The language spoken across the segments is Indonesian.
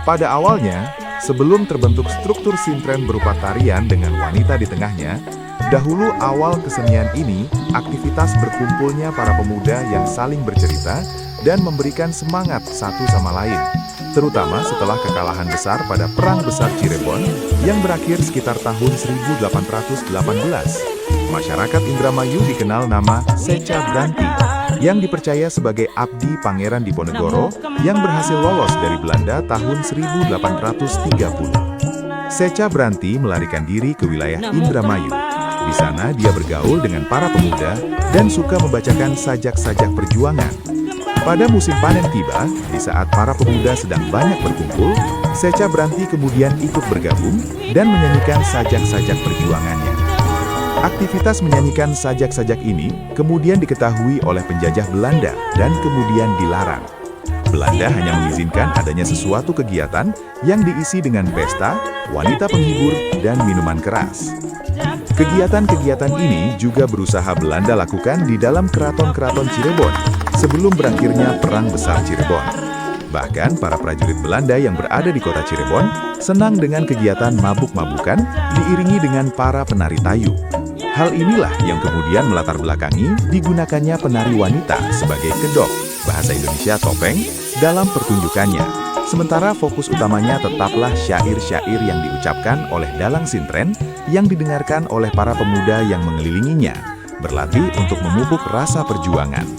Pada awalnya, sebelum terbentuk struktur sintren berupa tarian dengan wanita di tengahnya, dahulu awal kesenian ini, aktivitas berkumpulnya para pemuda yang saling bercerita dan memberikan semangat satu sama lain, terutama setelah kekalahan besar pada Perang Besar Cirebon yang berakhir sekitar tahun 1818. Masyarakat Indramayu dikenal nama Seca Branti, yang dipercaya sebagai abdi Pangeran Diponegoro yang berhasil lolos dari Belanda tahun 1830. Seca Branti melarikan diri ke wilayah Indramayu. Di sana dia bergaul dengan para pemuda dan suka membacakan sajak-sajak perjuangan. Pada musim panen tiba, di saat para pemuda sedang banyak berkumpul, Seca Branti kemudian ikut bergabung dan menyanyikan sajak-sajak perjuangannya. Aktivitas menyanyikan sajak-sajak ini kemudian diketahui oleh penjajah Belanda dan kemudian dilarang. Belanda hanya mengizinkan adanya sesuatu kegiatan yang diisi dengan pesta, wanita penghibur, dan minuman keras. Kegiatan-kegiatan ini juga berusaha Belanda lakukan di dalam keraton-keraton Cirebon sebelum berakhirnya Perang Besar Cirebon. Bahkan para prajurit Belanda yang berada di kota Cirebon senang dengan kegiatan mabuk-mabukan diiringi dengan para penari tayu. Hal inilah yang kemudian melatar belakangi digunakannya penari wanita sebagai kedok, bahasa Indonesia topeng, dalam pertunjukannya. Sementara fokus utamanya tetaplah syair-syair yang diucapkan oleh dalang sintren yang didengarkan oleh para pemuda yang mengelilinginya, berlatih untuk memupuk rasa perjuangan.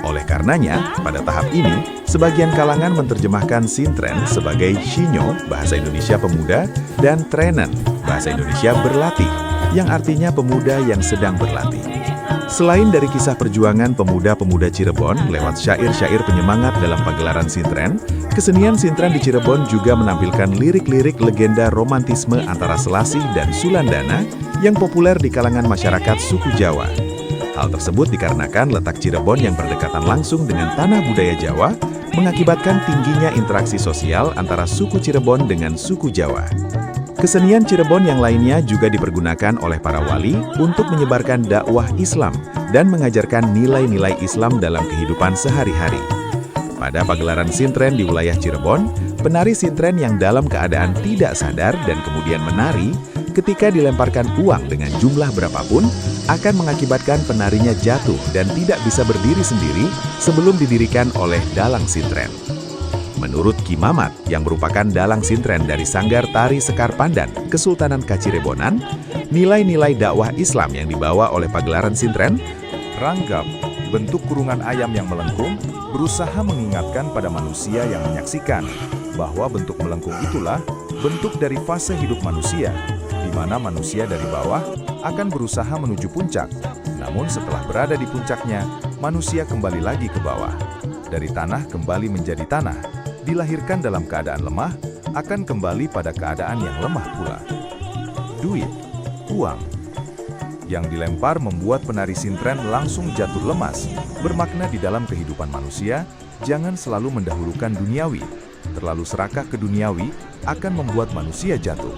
Oleh karenanya, pada tahap ini, sebagian kalangan menerjemahkan sintren sebagai shinyo, bahasa Indonesia pemuda, dan trenen, bahasa Indonesia berlatih, yang artinya pemuda yang sedang berlatih. Selain dari kisah perjuangan pemuda-pemuda Cirebon lewat syair-syair penyemangat dalam pagelaran sintren, kesenian sintren di Cirebon juga menampilkan lirik-lirik legenda romantisme antara Selasih dan Sulandana yang populer di kalangan masyarakat suku Jawa. Hal tersebut dikarenakan letak Cirebon yang berdekatan langsung dengan tanah budaya Jawa, mengakibatkan tingginya interaksi sosial antara suku Cirebon dengan suku Jawa. Kesenian Cirebon yang lainnya juga dipergunakan oleh para wali untuk menyebarkan dakwah Islam dan mengajarkan nilai-nilai Islam dalam kehidupan sehari-hari. Pada pagelaran sintren di wilayah Cirebon, penari sintren yang dalam keadaan tidak sadar dan kemudian menari, ketika dilemparkan uang dengan jumlah berapapun, akan mengakibatkan penarinya jatuh dan tidak bisa berdiri sendiri sebelum didirikan oleh dalang sintren. Menurut Ki Mamat, yang merupakan dalang sintren dari Sanggar Tari Sekar Pandan, Kesultanan Kacirebonan, nilai-nilai dakwah Islam yang dibawa oleh pagelaran sintren, ranggap, bentuk kurungan ayam yang melengkung, berusaha mengingatkan pada manusia yang menyaksikan bahwa bentuk melengkung itulah bentuk dari fase hidup manusia, di mana manusia dari bawah akan berusaha menuju puncak, namun setelah berada di puncaknya, manusia kembali lagi ke bawah. Dari tanah kembali menjadi tanah, dilahirkan dalam keadaan lemah, akan kembali pada keadaan yang lemah pula. Duit, uang, yang dilempar membuat penari sintren langsung jatuh lemas, bermakna di dalam kehidupan manusia, jangan selalu mendahulukan duniawi. Terlalu serakah ke duniawi akan membuat manusia jatuh.